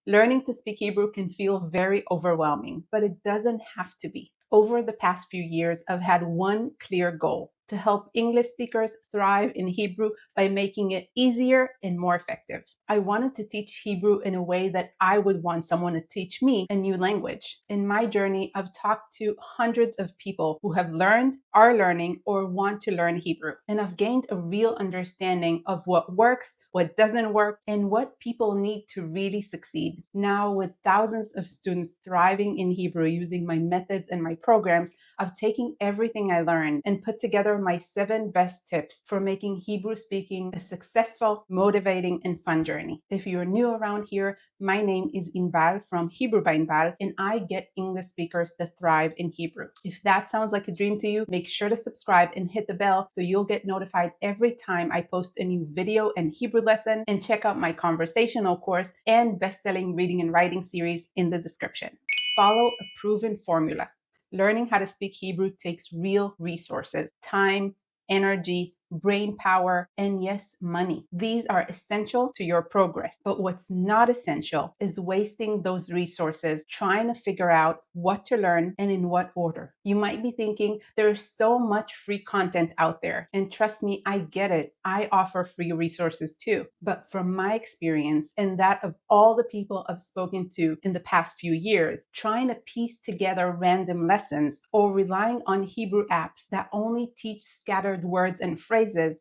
Learning to speak Hebrew can feel very overwhelming, but it doesn't have to be. Over the past few years, I've had one clear goal: to help English speakers thrive in Hebrew by making it easier and more effective. I wanted to teach Hebrew in a way that I would want someone to teach me a new language. In my journey, I've talked to hundreds of people who have learned, are learning, or want to learn Hebrew. And I've gained a real understanding of what works, what doesn't work, and what people need to really succeed. Now, with thousands of students thriving in Hebrew using my methods and my programs, I've taken everything I learned and put together my 7 best tips for making Hebrew speaking a successful, motivating, and fun journey. If you're new around here, my name is Inbal from Hebrew by Inbal, and I get English speakers to thrive in Hebrew. If that sounds like a dream to you, make sure to subscribe and hit the bell so you'll get notified every time I post a new video and Hebrew lesson, and check out my conversational course and best-selling reading and writing series in the description. Follow a proven formula. Learning how to speak Hebrew takes real resources, time, energy, brain power, and yes, money. These are essential to your progress. But what's not essential is wasting those resources trying to figure out what to learn and in what order. You might be thinking, there's so much free content out there. And trust me, I get it. I offer free resources too. But from my experience and that of all the people I've spoken to in the past few years, trying to piece together random lessons or relying on Hebrew apps that only teach scattered words and phrases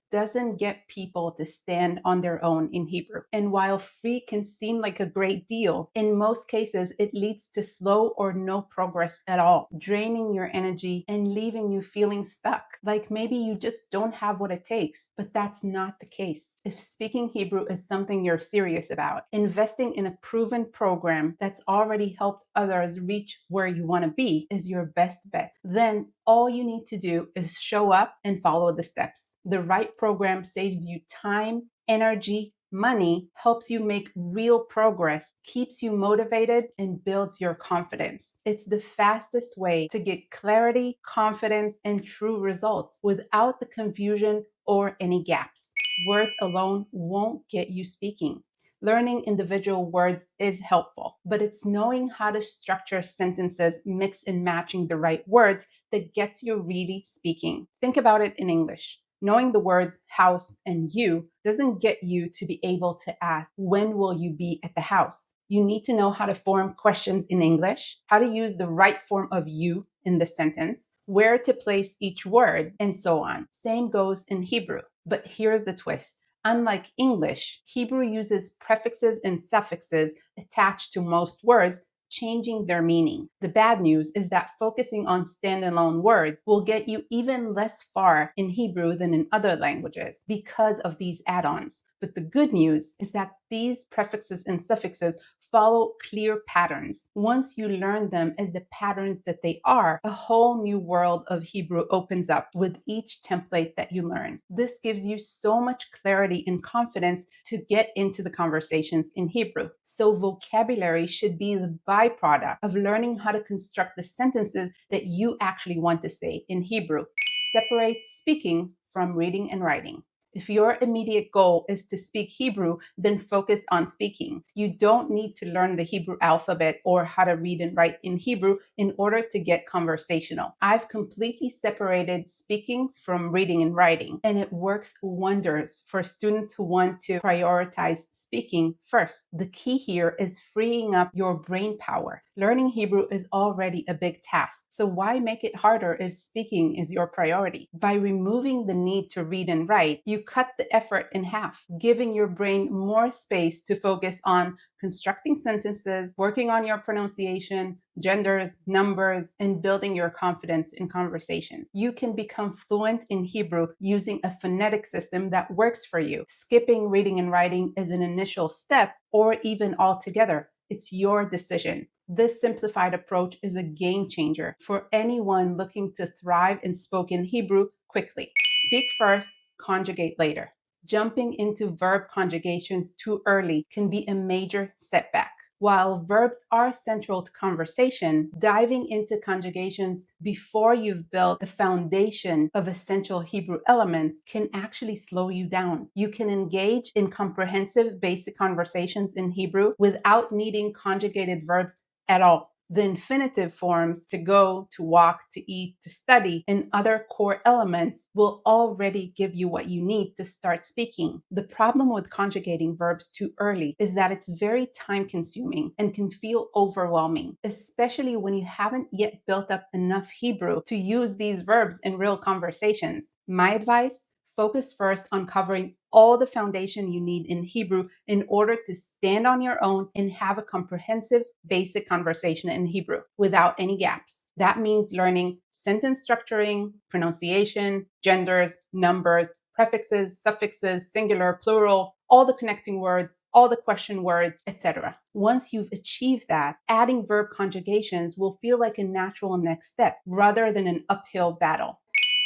doesn't get people to stand on their own in Hebrew. And while free can seem like a great deal, in most cases it leads to slow or no progress at all, draining your energy and leaving you feeling stuck, like maybe you just don't have what it takes. But that's not the case. If speaking Hebrew is something you're serious about, investing in a proven program that's already helped others reach where you want to be is your best bet. Then all you need to do is show up and follow the steps. The right program saves you time, energy, money, helps you make real progress, keeps you motivated, and builds your confidence. It's the fastest way to get clarity, confidence, and true results without the confusion or any gaps. Words alone won't get you speaking. Learning individual words is helpful, but it's knowing how to structure sentences, mix and matching the right words that gets you really speaking. Think about it in English. Knowing the words house and you doesn't get you to be able to ask, when will you be at the house? You need to know how to form questions in English, how to use the right form of you in the sentence, where to place each word, and so on. Same goes in Hebrew. But here's the twist. Unlike English, Hebrew uses prefixes and suffixes attached to most words, changing their meaning. The bad news is that focusing on standalone words will get you even less far in Hebrew than in other languages because of these add-ons. But the good news is that these prefixes and suffixes follow clear patterns. Once you learn them as the patterns that they are, a whole new world of Hebrew opens up with each template that you learn. This gives you so much clarity and confidence to get into the conversations in Hebrew. So vocabulary should be the byproduct of learning how to construct the sentences that you actually want to say in Hebrew. Separate speaking from reading and writing. If your immediate goal is to speak Hebrew, then focus on speaking. You don't need to learn the Hebrew alphabet or how to read and write in Hebrew in order to get conversational. I've completely separated speaking from reading and writing, and it works wonders for students who want to prioritize speaking first. The key here is freeing up your brain power. Learning Hebrew is already a big task, so why make it harder if speaking is your priority? By removing the need to read and write, you cut the effort in half, giving your brain more space to focus on constructing sentences, working on your pronunciation, genders, numbers, and building your confidence in conversations. You can become fluent in Hebrew using a phonetic system that works for you. Skipping reading and writing is an initial step, or even altogether. It's your decision. This simplified approach is a game changer for anyone looking to thrive in spoken Hebrew quickly. Speak first, conjugate later. Jumping into verb conjugations too early can be a major setback. While verbs are central to conversation, diving into conjugations before you've built a foundation of essential Hebrew elements can actually slow you down. You can engage in comprehensive basic conversations in Hebrew without needing conjugated verbs at all. The infinitive forms to go, to walk, to eat, to study, and other core elements will already give you what you need to start speaking. The problem with conjugating verbs too early is that it's very time consuming and can feel overwhelming, especially when you haven't yet built up enough Hebrew to use these verbs in real conversations. My advice: focus first on covering all the foundation you need in Hebrew in order to stand on your own and have a comprehensive basic conversation in Hebrew without any gaps. That means learning sentence structuring, pronunciation, genders, numbers, prefixes, suffixes, singular, plural, all the connecting words, all the question words, etc. Once you've achieved that, adding verb conjugations will feel like a natural next step rather than an uphill battle.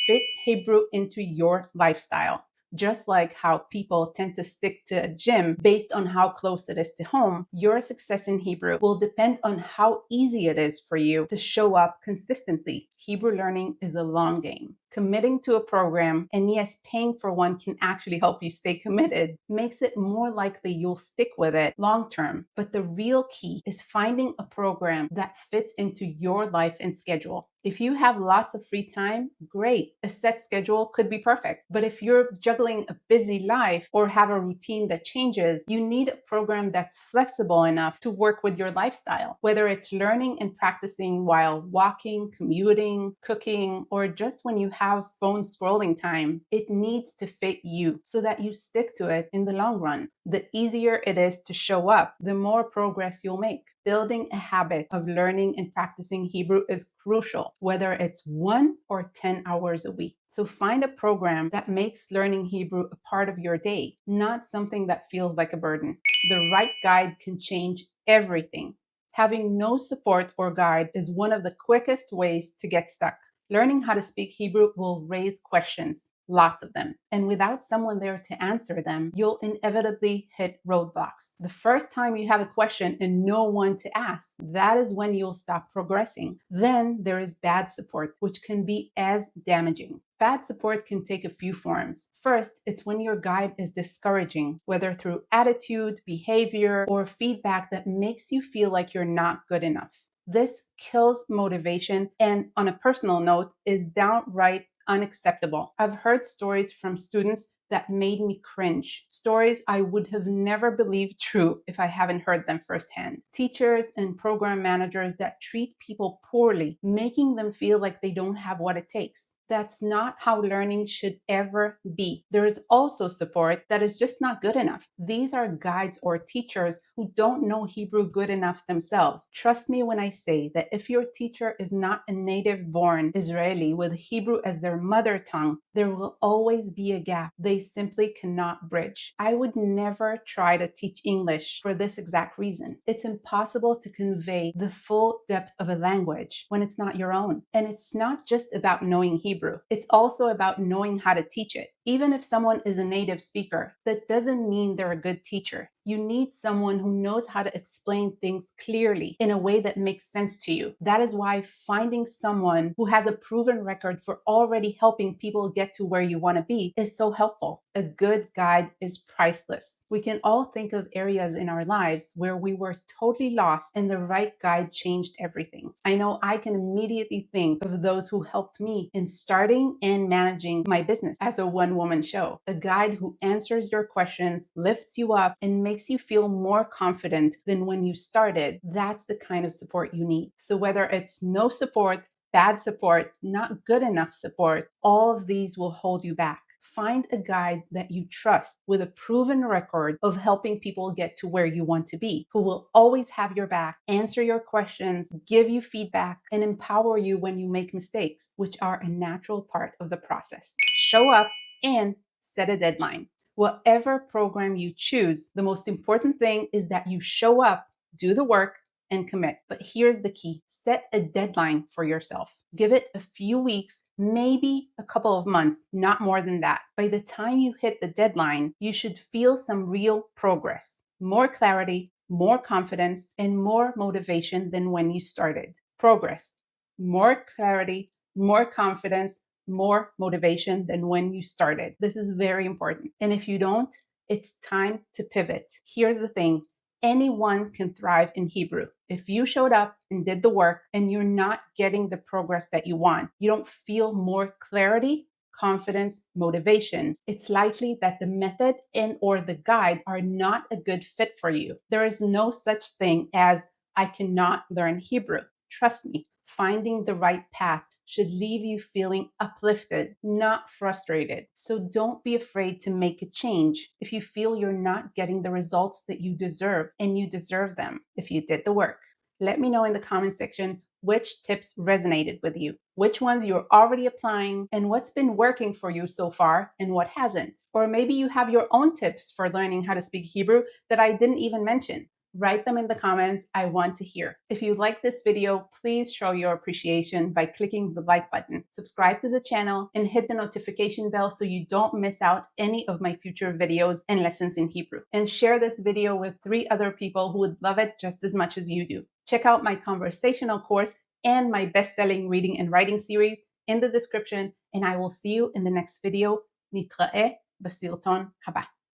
Fit Hebrew into your lifestyle. Just like how people tend to stick to a gym based on how close it is to home, your success in Hebrew will depend on how easy it is for you to show up consistently. Hebrew learning is a long game. Committing to a program, and yes, paying for one can actually help you stay committed, makes it more likely you'll stick with it long term. But the real key is finding a program that fits into your life and schedule. If you have lots of free time, great. A set schedule could be perfect. But if you're juggling a busy life or have a routine that changes, you need a program that's flexible enough to work with your lifestyle. Whether it's learning and practicing while walking, commuting, cooking, or just when you have phone scrolling time, it needs to fit you so that you stick to it in the long run. The easier it is to show up, the more progress you'll make. Building a habit of learning and practicing Hebrew is crucial, whether it's 1 or 10 hours a week. So find a program that makes learning Hebrew a part of your day, not something that feels like a burden. The right guide can change everything. Having no support or guide is one of the quickest ways to get stuck. Learning how to speak Hebrew will raise questions, lots of them. And without someone there to answer them, you'll inevitably hit roadblocks. The first time you have a question and no one to ask, that is when you'll stop progressing. Then there is bad support, which can be as damaging. Bad support can take a few forms. First, it's when your guide is discouraging, whether through attitude, behavior, or feedback that makes you feel like you're not good enough. This kills motivation and, on a personal note, is downright unacceptable. I've heard stories from students that made me cringe. Stories I would have never believed true if I haven't heard them firsthand. Teachers and program managers that treat people poorly, making them feel like they don't have what it takes. That's not how learning should ever be. There is also support that is just not good enough. These are guides or teachers who don't know Hebrew good enough themselves. Trust me when I say that if your teacher is not a native-born Israeli with Hebrew as their mother tongue, there will always be a gap they simply cannot bridge. I would never try to teach English for this exact reason. It's impossible to convey the full depth of a language when it's not your own. And it's not just about knowing Hebrew. It's also about knowing how to teach it. Even if someone is a native speaker, that doesn't mean they're a good teacher. You need someone who knows how to explain things clearly in a way that makes sense to you. That is why finding someone who has a proven record for already helping people get to where you want to be is so helpful. A good guide is priceless. We can all think of areas in our lives where we were totally lost and the right guide changed everything. I know I can immediately think of those who helped me in starting and managing my business as a one-woman show. A guide who answers your questions, lifts you up, and makes you feel more confident than when you started. That's the kind of support you need. So whether it's no support, bad support, not good enough support, all of these will hold you back. Find a guide that you trust with a proven record of helping people get to where you want to be, who will always have your back, answer your questions, give you feedback, and empower you when you make mistakes, which are a natural part of the process. Show up and set a deadline. Whatever program you choose, the most important thing is that you show up, do the work, and commit. But here's the key: set a deadline for yourself. Give it a few weeks, maybe a couple of months, not more than that. By the time you hit the deadline, you should feel some real progress, more clarity, more confidence, and more motivation than when you started. Progress, more clarity, more confidence, more motivation than when you started. This is very important. And if you don't, it's time to pivot. Here's the thing. Anyone can thrive in Hebrew. If you showed up and did the work and you're not getting the progress that you want, you don't feel more clarity, confidence, motivation, it's likely that the method and or the guide are not a good fit for you. There is no such thing as I cannot learn Hebrew. Trust me, finding the right path should leave you feeling uplifted, not frustrated. So don't be afraid to make a change if you feel you're not getting the results that you deserve, and you deserve them if you did the work. Let me know in the comment section which tips resonated with you, which ones you're already applying, and what's been working for you so far and what hasn't. Or maybe you have your own tips for learning how to speak Hebrew that I didn't even mention. Write them in the comments. I want to hear. If you like this video, please show your appreciation by clicking the like button. Subscribe to the channel and hit the notification bell so you don't miss out any of my future videos and lessons in Hebrew. And share this video with 3 other people who would love it just as much as you do. Check out my conversational course and my best-selling reading and writing series in the description, and I will see you in the next video. נתראה בסרטון הבא.